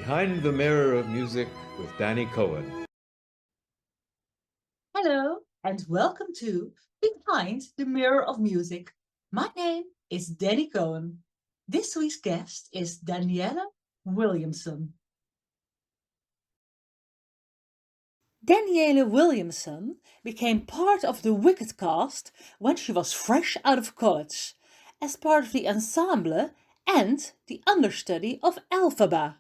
Behind the Mirror of Music with Danny Cohen. Hello, and welcome to Behind the Mirror of Music. My name is Danny Cohen. This week's guest is Dan'yelle Williamson. Dan'yelle Williamson became part of the Wicked cast when she was fresh out of college, as part of the ensemble and the understudy of Elphaba.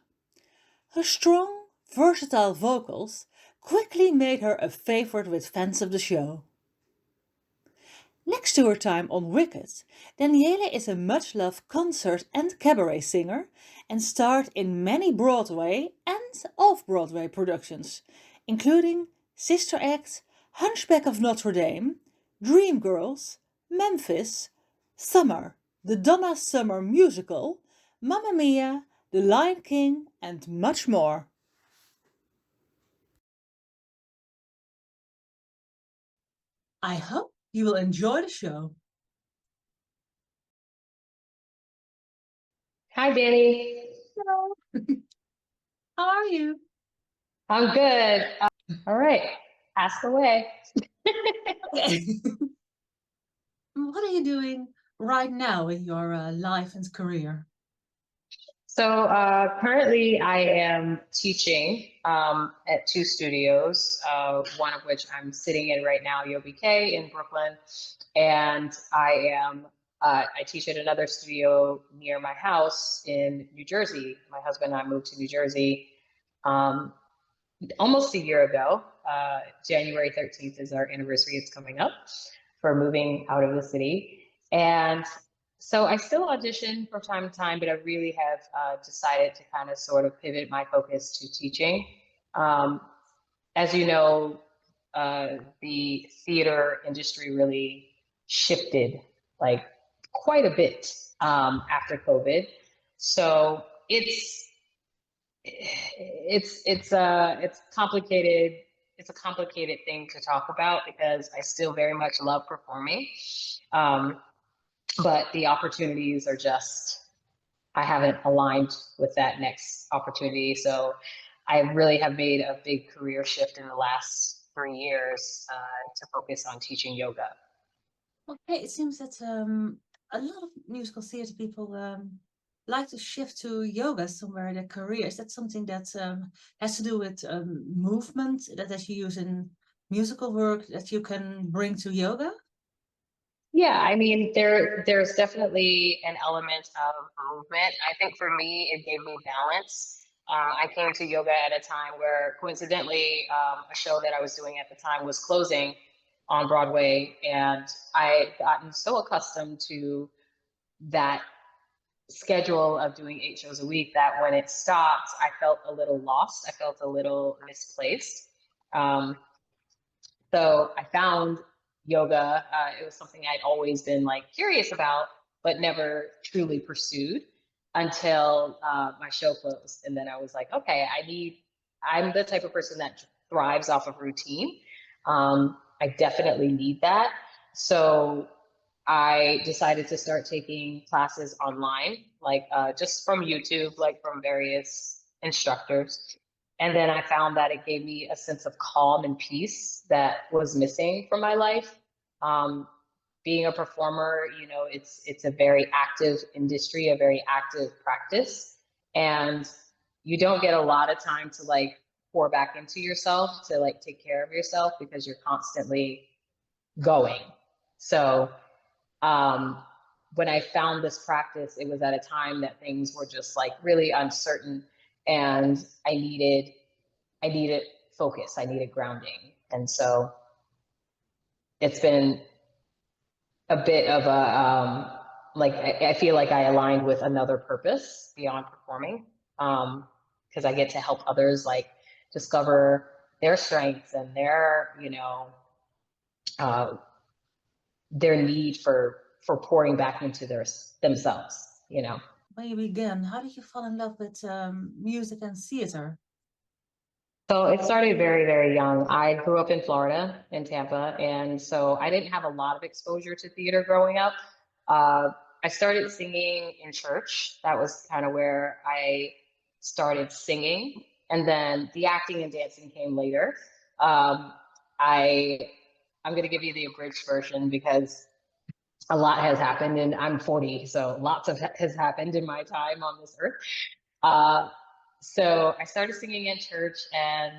Her strong, versatile vocals quickly made her a favorite with fans of the show. Next to her time on Wicked, Dan'yelle is a much-loved concert and cabaret singer and starred in many Broadway and off-Broadway productions, including Sister Act, Hunchback of Notre Dame, Dreamgirls, Memphis, Summer, the Donna Summer Musical, Mamma Mia, The Lion King, and much more. I hope you will enjoy the show. Hi, Danny. Hello. How are you? I'm good. All right, ask away. Okay. What are you doing right now in your life and career? So currently, I am teaching at two studios, one of which I'm sitting in right now, YoBK in Brooklyn, and I teach at another studio near my house in New Jersey. My husband and I moved to New Jersey um, almost a year ago. January 13th is our anniversary. It's coming up for moving out of the city. And so I still audition from time to time, but I really have decided to kind of sort of pivot my focus to teaching. Um, as you know, the theater industry really shifted like quite a bit after COVID. So it's complicated. It's a complicated thing to talk about because I still very much love performing. Um, but the opportunities are just, I haven't aligned with that next opportunity. So I really have made a big career shift in the last 3 years to focus on teaching yoga. Okay, it seems that a lot of musical theater people like to shift to yoga somewhere in their career. Is that something that has to do with movement that you use in musical work that you can bring to yoga? Yeah, I mean, there's definitely an element of movement. I think for me, it gave me balance. I came to yoga at a time where, coincidentally, a show that I was doing at the time was closing on Broadway, and I had gotten so accustomed to that schedule of doing 8 shows a week that when it stopped, I felt a little lost. I felt a little misplaced. Um, so I found yoga. It was something I'd always been like curious about, but never truly pursued until my show closed. And then I was like, okay, I'm the type of person that thrives off of routine. I definitely need that. So I decided to start taking classes online, like just from YouTube, like from various instructors. And then I found that it gave me a sense of calm and peace that was missing from my life. Um, Being a performer, you know, it's a very active industry, a very active practice, and you don't get a lot of time to like pour back into yourself to like take care of yourself because you're constantly going. So um, when I found this practice, it was at a time that things were just like really uncertain, and I needed focus, I needed grounding, and so it's been a bit of a like I feel like I aligned with another purpose beyond performing, because I get to help others like discover their strengths and uh, their need for pouring back into themselves, you know. When you began, how did you fall in love with music and theater? So it started very, very young. I grew up in Florida, in Tampa, and so I didn't have a lot of exposure to theater growing up. Uh, I started singing in church. That was kind of where I started singing, and then the acting and dancing came later. Um, I'm going to give you the abridged version because a lot has happened, and I'm 40, so lots of has happened in my time on this earth. Uh, so I started singing in church, and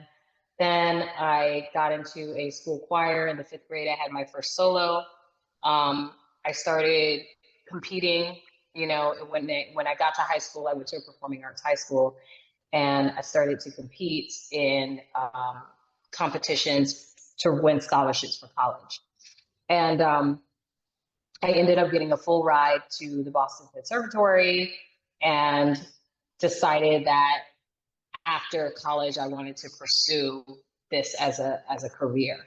then I got into a school choir in the 5th grade. I had my first solo. I started competing. You know, when I got to high school, I went to a performing arts high school, and I started to compete in competitions to win scholarships for college. And I ended up getting a full ride to the Boston Conservatory and decided that after college, I wanted to pursue this as a career.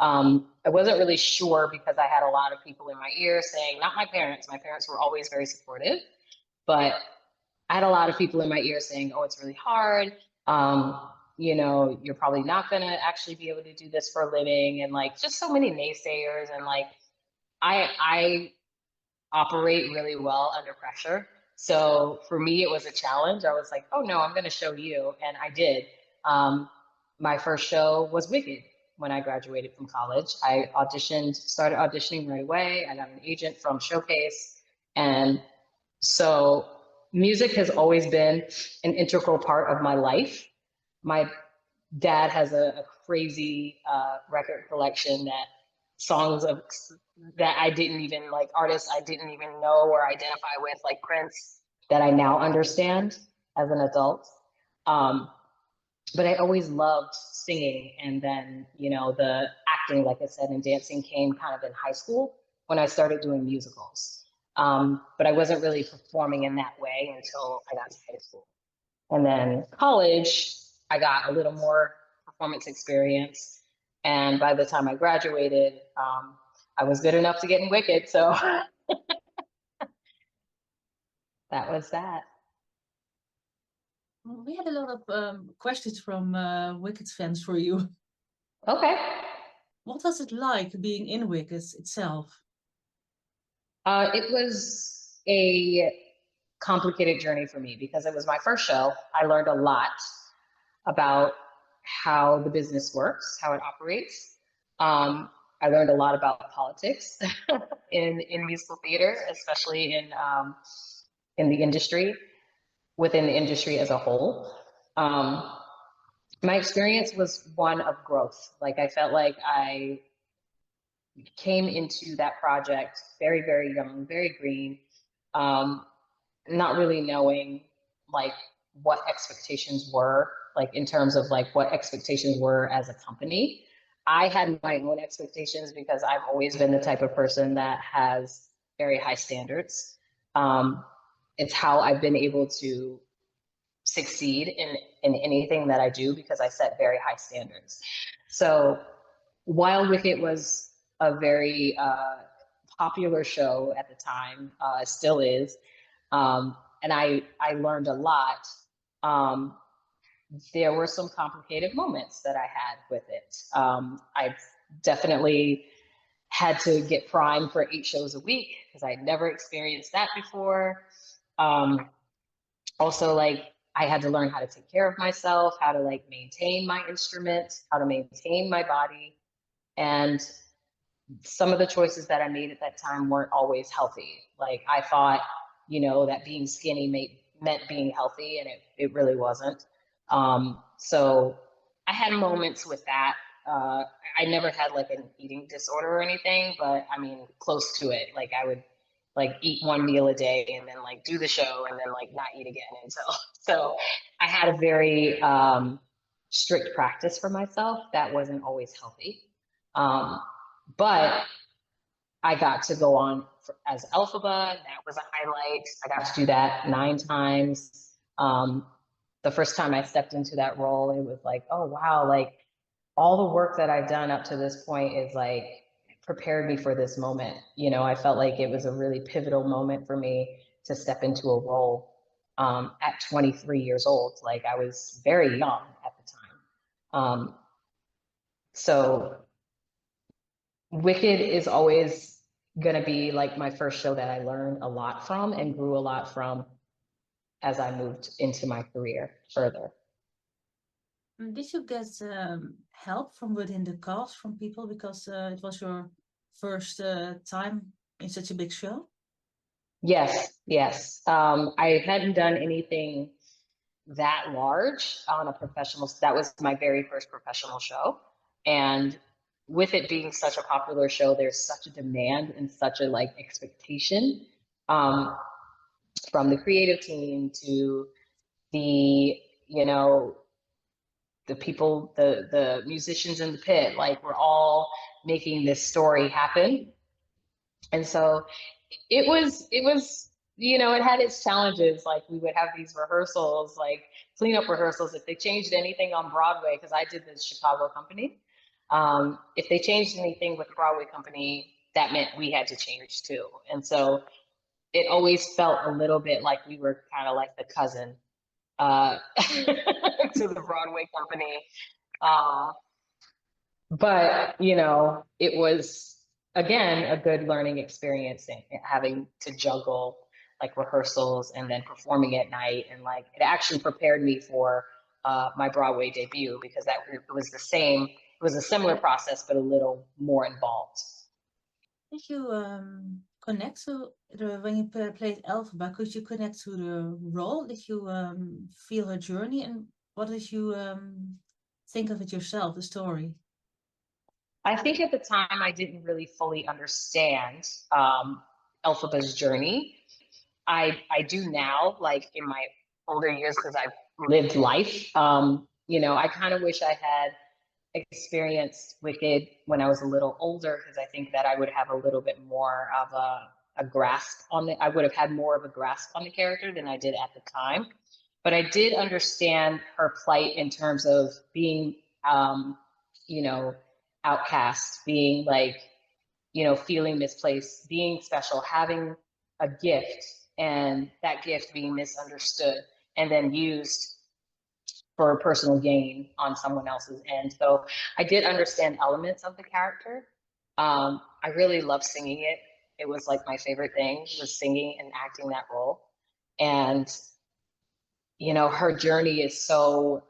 I wasn't really sure because I had a lot of people in my ear saying, not my parents were always very supportive, but I had a lot of people in my ear saying, oh, it's really hard. You know, you're probably not going to actually be able to do this for a living. And like, just so many naysayers. And like, I operate really well under pressure. So for me, it was a challenge. I was like, oh no, I'm going to show you. And I did. My first show was Wicked when I graduated from college. I started auditioning right away. I got an agent from Showcase. And so music has always been an integral part of my life. My dad has a crazy record collection that I didn't even like, artists I didn't even know or identify with, like Prince, that I now understand as an adult. But I always loved singing. And then, you know, the acting, like I said, and dancing came kind of in high school when I started doing musicals. But I wasn't really performing in that way until I got to high school. And then college, I got a little more performance experience. And by the time I graduated, I was good enough to get in Wicked. So that was that. We had a lot of questions from Wicked fans for you. Okay. What was it like being in Wicked itself? It was a complicated journey for me because it was my first show. I learned a lot about how the business works, how it operates. I learned a lot about politics in musical theater, especially in the industry, within the industry as a whole. My experience was one of growth. Like I felt like I came into that project very, very young, very green, not really knowing like what expectations were, like in terms of like what expectations were as a company. I had my own expectations because I've always been the type of person that has very high standards. It's how I've been able to succeed in anything that I do because I set very high standards. So while Wicked was a very popular show at the time, still is, and I learned a lot. There were some complicated moments that I had with it. I definitely had to get primed for 8 shows a week because I'd never experienced that before. Also, like, I had to learn how to take care of myself, how to like maintain my instrument, how to maintain my body. And some of the choices that I made at that time weren't always healthy. Like I thought, you know, that being skinny meant being healthy, and it really wasn't. So I had moments with that. I never had like an eating disorder or anything, but I mean, close to it. Like I would like eat one meal a day and then like do the show and then like not eat again until. So I had a very strict practice for myself that wasn't always healthy. But I got to go on as Elphaba. That was a highlight. I got to do that 9 times. The first time I stepped into that role, it was like, oh, wow, like all the work that I've done up to this point is like prepared me for this moment. You know, I felt like it was a really pivotal moment for me to step into a role at 23 years old. Like I was very young at the time. So Wicked is always going to be like my first show that I learned a lot from and grew a lot from. as I moved into my career further. Did you get help from within the cast, from people, because it was your first time in such a big show? Yes, yes. I hadn't done anything that large on a professional. That was my very first professional show. And with it being such a popular show, there's such a demand and such a like expectation um, from the creative team to the, you know, the people, the musicians in the pit. Like we're all making this story happen. And so it was, you know, it had its challenges. Like we would have these rehearsals, like cleanup rehearsals. If they changed anything on Broadway, because I did the Chicago company, if they changed anything with the Broadway company, that meant we had to change too. And so it always felt a little bit like we were kind of like the cousin to the Broadway company. Uh, but you know, it was again a good learning experience and having to juggle like rehearsals and then performing at night, and like it actually prepared me for my Broadway debut, because that it was the same, it was a similar process but a little more involved. Did you connect to the when you played Elphaba? Could you connect to the role? Did you feel her journey, and what did you think of it yourself, the story? I think at the time I didn't really fully understand Elphaba's journey. I do now, like in my older years, because I've lived life. You know, I kind of wish I had experienced Wicked when I was a little older, because I think that I would have a little bit more of a grasp on I would have had more of a grasp on the character than I did at the time. But I did understand her plight in terms of being, you know, outcast, being like, you know, feeling misplaced, being special, having a gift, and that gift being misunderstood and then used for personal gain on someone else's end. So I did understand elements of the character. I really loved singing it. It was like my favorite thing, was singing and acting that role. And you know, her journey is so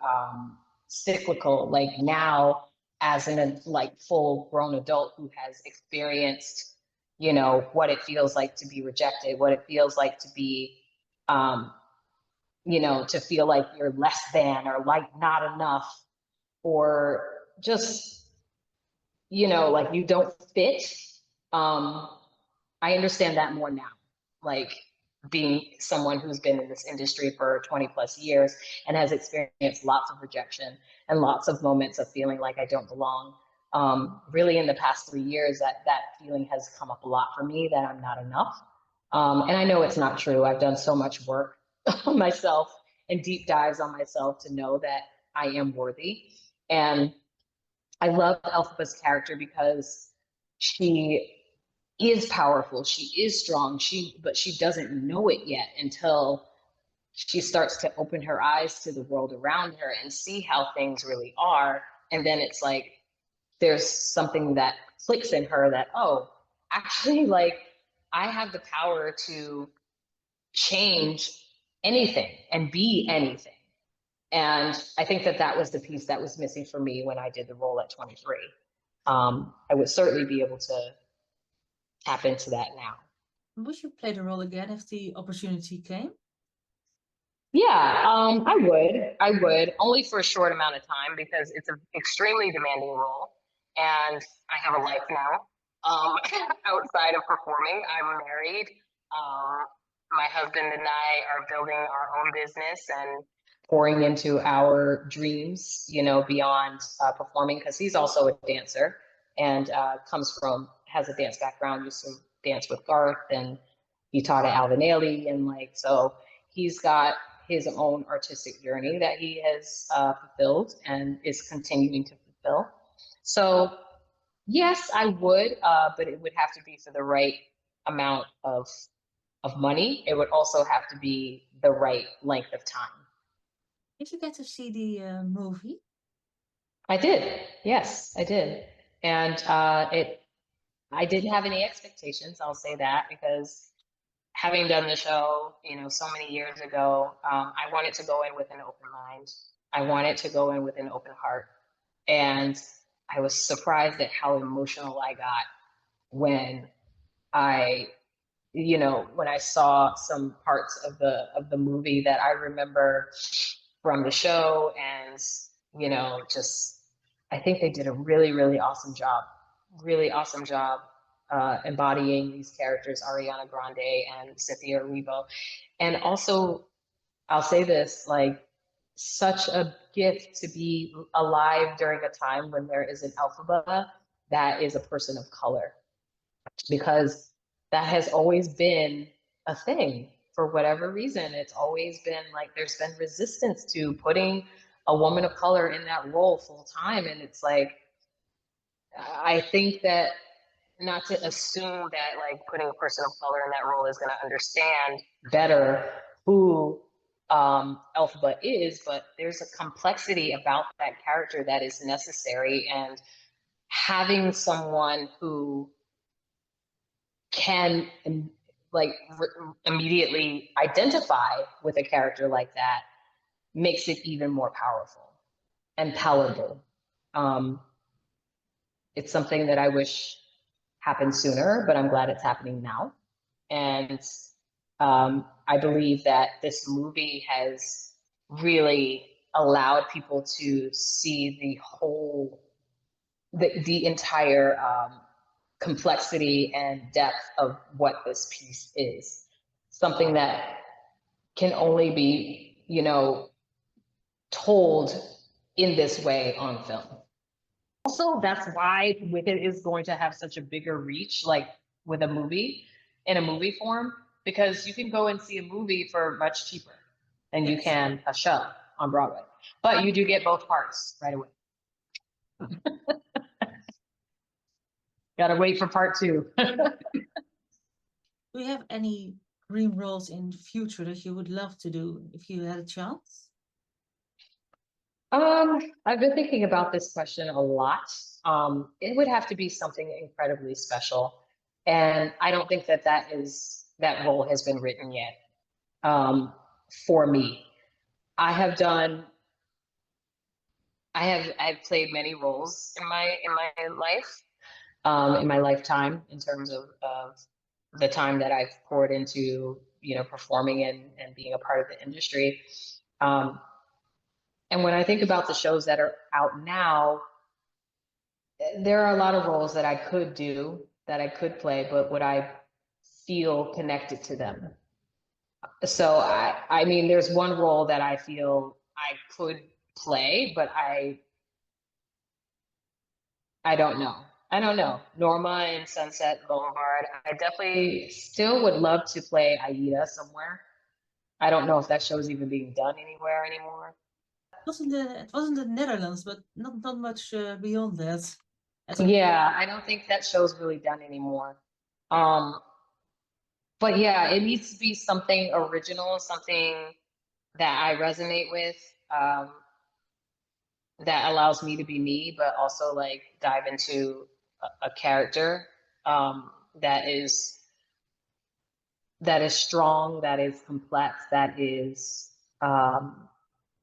cyclical. Like now, as an like full grown adult who has experienced, you know, what it feels like to be rejected, what it feels like to be, um, you know, to feel like you're less than or like not enough, or just, you know, like you don't fit. Um, I understand that more now. Like being someone who's been in this industry for 20 plus years and has experienced lots of rejection and lots of moments of feeling like I don't belong. Really in the past 3 years, that feeling has come up a lot for me, that I'm not enough. And I know it's not true. I've done so much work on myself and deep dives on myself to know that I am worthy. And I love Elphaba's character because she is powerful, she is strong, but she doesn't know it yet until she starts to open her eyes to the world around her and see how things really are. And then it's like there's something that clicks in her that, oh, actually, like I have the power to change anything and be anything. And I think that that was the piece that was missing for me when I did the role at 23. I would certainly be able to tap into that now. Would you play the role again if the opportunity came? Yeah, I would, only for a short amount of time, because it's an extremely demanding role, and I have a life now. Outside of performing, I'm married. My husband and I are building our own business and pouring into our dreams, you know, beyond performing, because he's also a dancer and has a dance background, used to dance with Garth, and he taught at Alvin Ailey, and like, so he's got his own artistic journey that he has fulfilled and is continuing to fulfill. So yes, I would, but it would have to be for the right amount of money. It would also have to be the right length of time. Did you get to see the movie? I did. Yes, I did. And I didn't have any expectations, I'll say that, because having done the show, so many years ago, I wanted to go in with an open mind. I wanted to go in with an open heart. And I was surprised at how emotional I got when I, when I saw some parts of the movie that I remember from the show. And, just I think they did a really, really awesome job. Really awesome job embodying these characters, Ariana Grande and Cynthia Erivo. And also, I'll say this, like, such a gift to be alive during a time when there is an Elphaba that is a person of color, because that has always been a thing for whatever reason. It's always been like there's been resistance to putting a woman of color in that role full time. And it's like, I think that, not to assume that like putting a person of color in that role is going to understand better who Elphaba is, but there's a complexity about that character that is necessary. And having someone who can like immediately identify with a character like that makes it even more powerful and palatable. It's something that I wish happened sooner, but I'm glad it's happening now. And I believe that this movie has really allowed people to see the entire complexity and depth of what this piece is. Something that can only be, told in this way on film. Also, that's why Wicked is going to have such a bigger reach, like with a movie, in a movie form, because you can go and see a movie for much cheaper than you can a show on Broadway. But you do get both parts right away. Gotta wait for part 2. Do you have any dream roles in the future that you would love to do if you had a chance? I've been thinking about this question a lot. It would have to be something incredibly special. And I don't think that role has been written yet, for me. I've played many roles in my life, in my lifetime, in terms of the time that I've poured into, performing and being a part of the industry. And when I think about the shows that are out now, there are a lot of roles that I could do, that I could play, but would I feel connected to them? So I mean, there's one role that I feel I could play, but I don't know. I don't know. Norma in Sunset Boulevard. I definitely still would love to play Aida somewhere. I don't know if that show is even being done anywhere anymore. It wasn't the Netherlands, but not much beyond that. Yeah, I don't think that show's really done anymore. But yeah, it needs to be something original, something that I resonate with, that allows me to be me, but also like dive into a character that is strong, that is complex, that is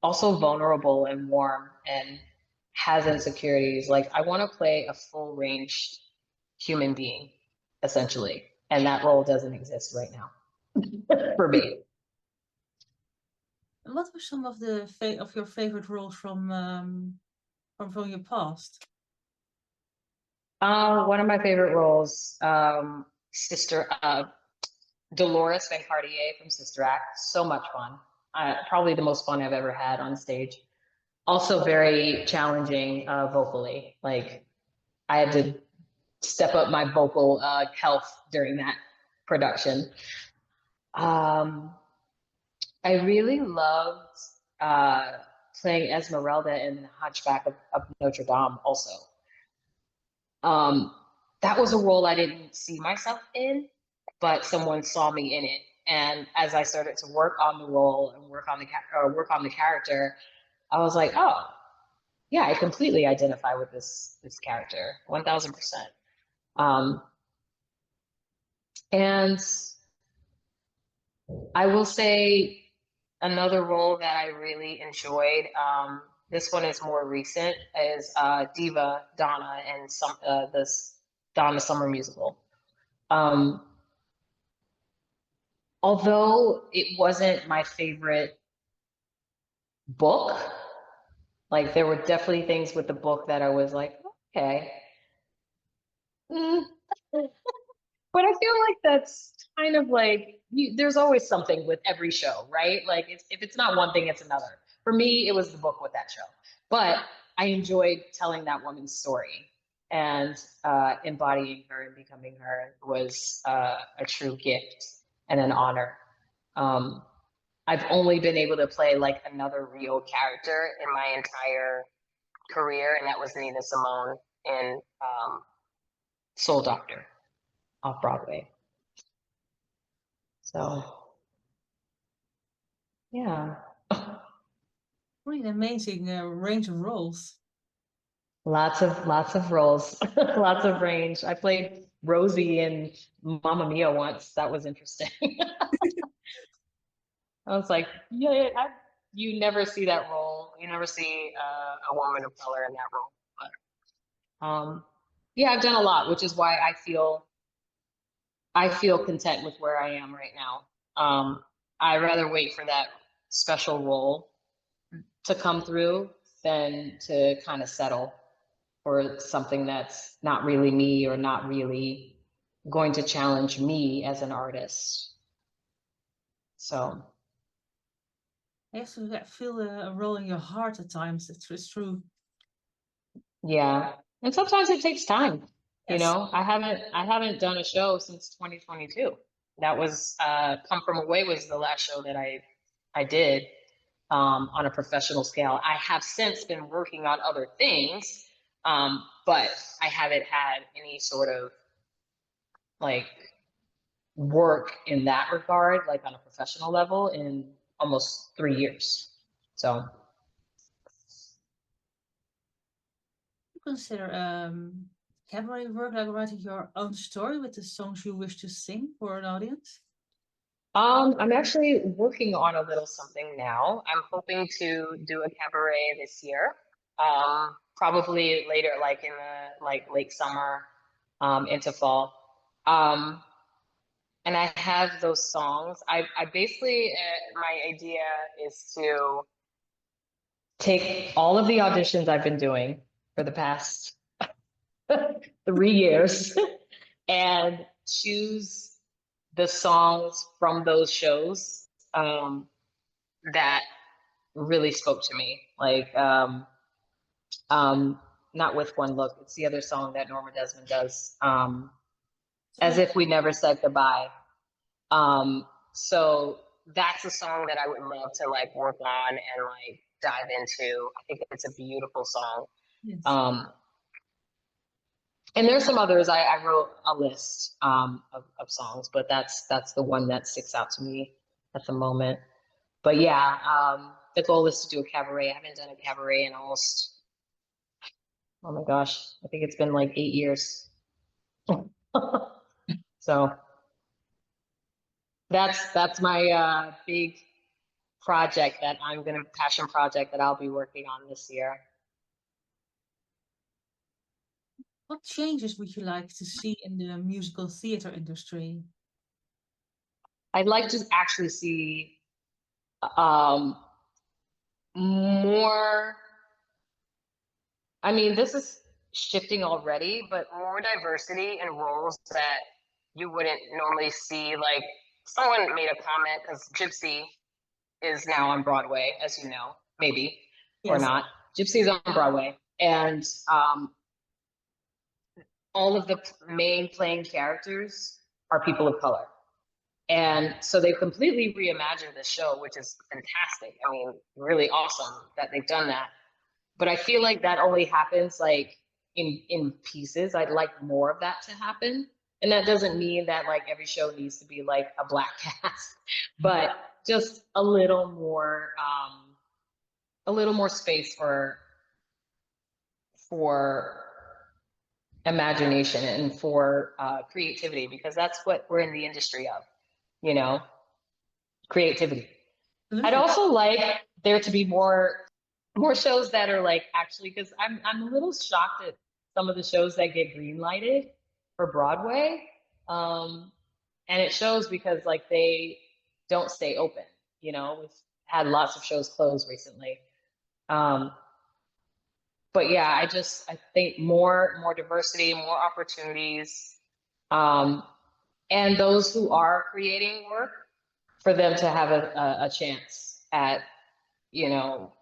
also vulnerable and warm and has insecurities. Like, I want to play a full ranged human being, essentially. And that role doesn't exist right now for me. What were some of of your favorite roles from your past? One of my favorite roles, Sister Dolores Van Cartier from Sister Act. So much fun. Probably the most fun I've ever had on stage. Also very challenging vocally. Like, I had to step up my vocal health during that production. I really loved playing Esmeralda in Hunchback of Notre Dame also. That was a role I didn't see myself in, but someone saw me in it. And as I started to work on the role and work on the character, I was like, oh, yeah, I completely identify with this character, 1000%. And I will say another role that I really enjoyed, this one is more recent, is Diva Donna and this Donna Summer Musical. Um, although it wasn't my favorite book, like there were definitely things with the book that I was like, okay. Mm. But I feel like that's kind of like there's always something with every show, right? Like if it's not one thing, it's another. For me, it was the book with that show. But I enjoyed telling that woman's story and embodying her and becoming her was a true gift and an honor. Um, I've only been able to play like another real character in my entire career, and that was Nina Simone in Soul Doctor off Broadway. So, yeah, Really amazing range of roles. lots of roles, lots of range. I played Rosie in Mamma Mia once. That was interesting. I was like, yeah, you never see that role. You never see a woman of color in that role. But yeah, I've done a lot, which is why I feel content with where I am right now. I rather wait for that special role to come through than to kind of settle for something that's not really me or not really going to challenge me as an artist. So, You have to feel a role in your heart at times. It's true. yeah. And sometimes it takes time. You Yes. know, I haven't done a show since 2022. That was Come From Away was the last show that I did on a professional scale. I have since been working on other things, but I haven't had any sort of like work in that regard, like on a professional level, in almost 3 years. So, You consider cabaret work like writing your own story with the songs you wish to sing for an audience? I'm actually working on a little something now. I'm hoping to do a cabaret this year. Probably later, like in the like late summer, into fall. Um, and I have those songs. I basically, my idea is to take all of the auditions I've been doing for the past 3 years and choose the songs from those shows that really spoke to me. Like, um, not With One Look, it's the other song that Norma Desmond does, As If We Never Said Goodbye. So that's a song that I would love to like work on and like dive into. I think it's a beautiful song. Yes. Um, and there's some others. I wrote a list of songs, but that's the one that sticks out to me at the moment. But yeah, the goal is to do a cabaret. I haven't done a cabaret in almost, oh my gosh, I think it's been like 8 years. So that's my big project that I'm gonna passion project that I'll be working on this year. What changes would you like to see in the musical theater industry? I'd like to actually see um, more. I mean, this is shifting already, but more diversity in roles that you wouldn't normally see. Like someone made a comment because Gypsy is now on Broadway, as you know, maybe or Yes. not. Gypsy's on Broadway, and all of the main playing characters are people of color. And so they've completely reimagined the show, which is fantastic. I mean, really awesome that they've done that. But I feel like that only happens like in pieces. I'd like more of that to happen. And that doesn't mean that like every show needs to be like a black cast, but just a little more space for imagination and for creativity, because that's what we're in the industry of, you know? creativity. I'd Absolutely. also like there to be more shows that are like actually, because I'm a little shocked at some of the shows that get green lighted for Broadway. And it shows because like they don't stay open, you know. We've had lots of shows close recently. Um, but yeah, I think more diversity, more opportunities, um, and those who are creating work for them to have a chance at, you know,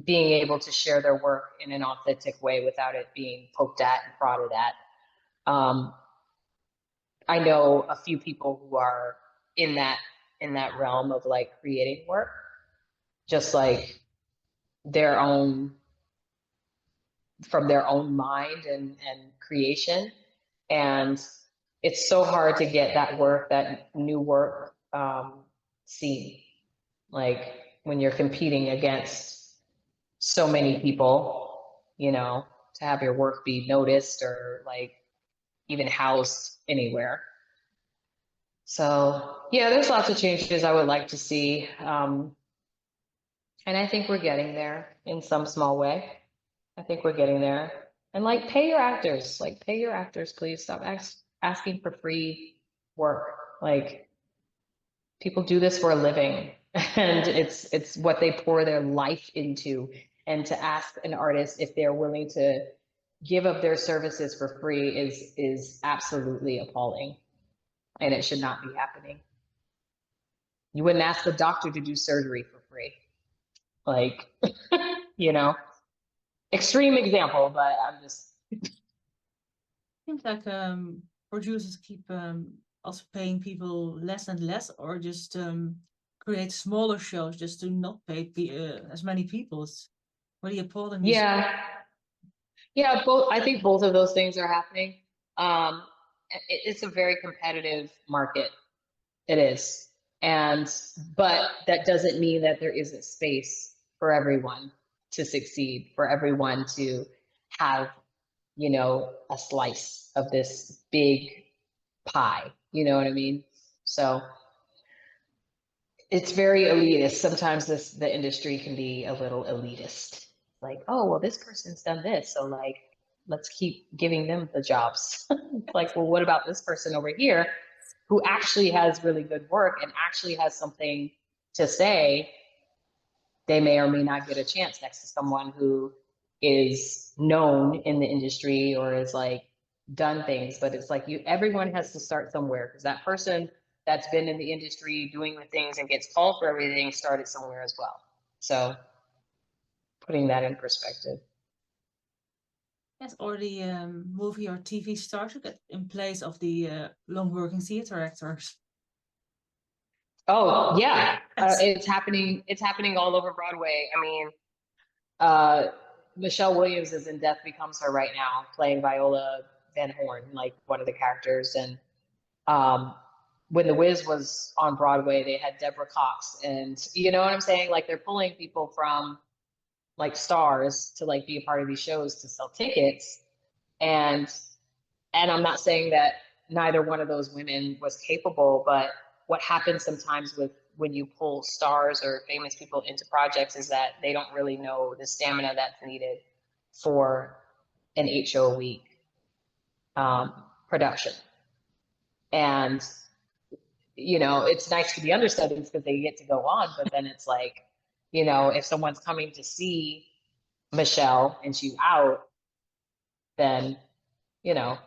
being able to share their work in an authentic way without it being poked at and prodded at. Um, I know a few people who are in that realm of like creating work, just like their own from their own mind and creation. And it's so hard to get that work, that new work, seen. Like when you're competing against so many people, you know, to have your work be noticed or like even housed anywhere. So yeah, there's lots of changes I would like to see. And I think we're getting there in some small way. I think we're getting there. And like pay your actors, please. Stop asking for free work. Like people do this for a living and it's what they pour their life into. And to ask an artist if they're willing to give up their services for free is absolutely appalling. And it should not be happening. You wouldn't ask the doctor to do surgery for free. Like, you know, extreme example, but I'm just Seems like producers keep also paying people less and less, or just create smaller shows just to not pay as many people. It's really appalling. yeah. Yeah, both. I think both of those things are happening. Um, it's a very competitive market. It is. And, but that doesn't mean that there isn't space for everyone to succeed, for everyone to have, you know, a slice of this big pie. You know what I mean? So it's very elitist. Sometimes the industry can be a little elitist. Like, oh, well, this person's done this, so like, let's keep giving them the jobs. Like, well, what about this person over here who actually has really good work and actually has something to say? They may or may not get a chance next to someone who is known in the industry or is like done things. But it's like everyone has to start somewhere, because that person that's been in the industry doing the things and gets called for everything started somewhere as well. So putting that in perspective. Yes, or the movie or TV stars who get in place of the long working theater actors. Oh yeah, Yes. it's happening. It's happening all over Broadway. I mean, Michelle Williams is in Death Becomes Her right now, playing Viola Van Horn, like one of the characters. And um, when The Wiz was on Broadway, they had Deborah Cox, and you know what I'm saying? Like they're pulling people from like stars to like be a part of these shows to sell tickets. And I'm not saying that neither one of those women was capable, but what happens sometimes with when you pull stars or famous people into projects is that they don't really know the stamina that's needed for an 8 show a week production. And, you know, it's nice for the understudies because they get to go on, but then it's like, you know, if someone's coming to see Michelle and she's out, then, you know,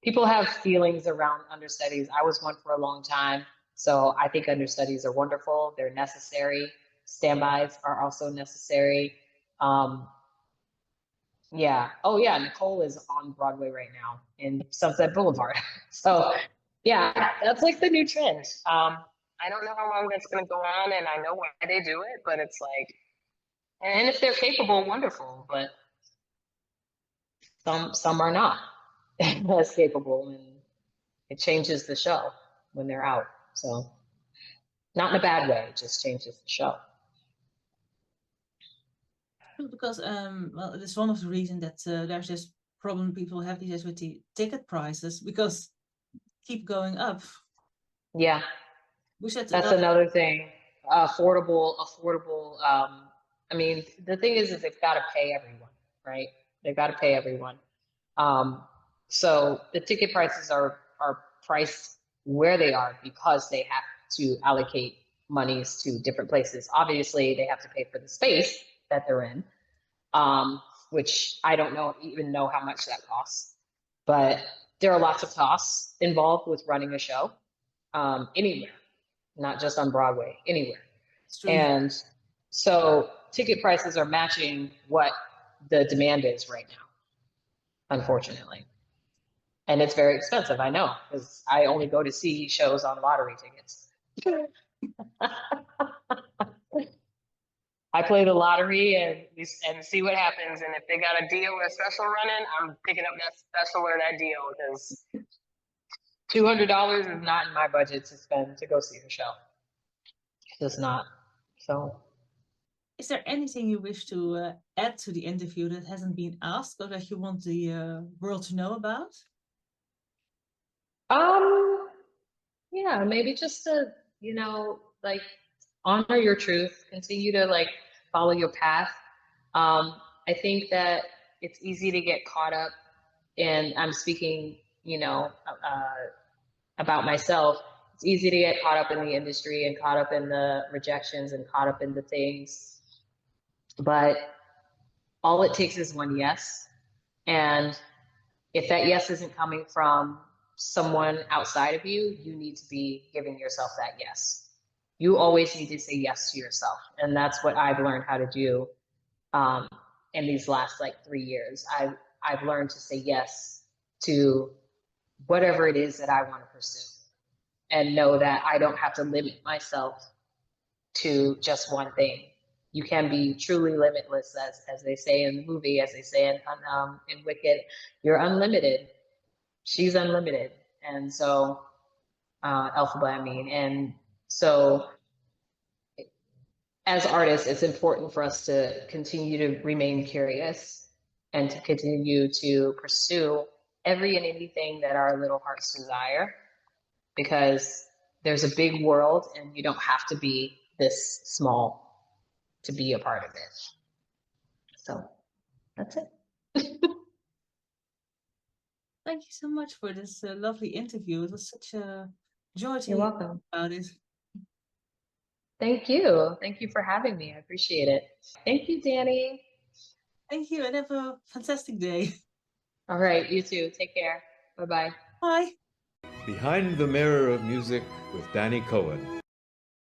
people have feelings around understudies. I was one for a long time. So I think understudies are wonderful. They're necessary. Standbys are also necessary. Yeah. Oh, yeah. Nicole is on Broadway right now in Sunset Boulevard. So, yeah, that's like the new trend. I don't know how long that's going to go on, and I know why they do it, but it's like, and if they're capable, wonderful. But some are not as capable, and it changes the show when they're out. So, not in a bad way, it just changes the show. Because well, it is one of the reasons that there's this problem people have these days with the ticket prices, because keep going up. Yeah. We should. That's another thing. Affordable. I mean, the thing is they've got to pay everyone, right? They've got to pay everyone. Um, so the ticket prices are priced where they are because they have to allocate monies to different places. Obviously, they have to pay for the space that they're in, which I don't even know how much that costs. But there are lots of costs involved with running a show, anywhere, not just on Broadway, anywhere. And so ticket prices are matching what the demand is right now, unfortunately. And it's very expensive, I know, because I only go to see shows on lottery tickets. I play the lottery and see what happens. And if they got a deal or a special running, I'm picking up that special or that deal because $200 is not in my budget to spend to go see the show. It's just not. So. Is there anything you wish to add to the interview that hasn't been asked or that you want the world to know about? Yeah, maybe just to, like honor your truth, continue to like follow your path. I think that it's easy to get caught up in, I'm speaking, about myself. It's easy to get caught up in the industry and caught up in the rejections and caught up in the things. But all it takes is one yes. And if that yes isn't coming from someone outside of you, you need to be giving yourself that yes. You always need to say yes to yourself. And that's what I've learned how to do in these last like 3 years. I've learned to say yes to whatever it is that I want to pursue and know that I don't have to limit myself to just one thing. You can be truly limitless, as they say in the movie, as they say in Wicked. You're unlimited. She's unlimited, and so Elphaba, I mean, and so as artists, it's important for us to continue to remain curious and to continue to pursue every and anything that our little hearts desire, because there's a big world, and you don't have to be this small to be a part of it. So that's it. Thank you so much for this lovely interview. It was such a joy to You're hear welcome. about it. Thank you. Thank you for having me. I appreciate it. Thank you, Dannii. Thank you and have a fantastic day. All right, you too. Take care. Bye-bye. Bye. Behind the Mirror of Music with Dan'yelle Cohen.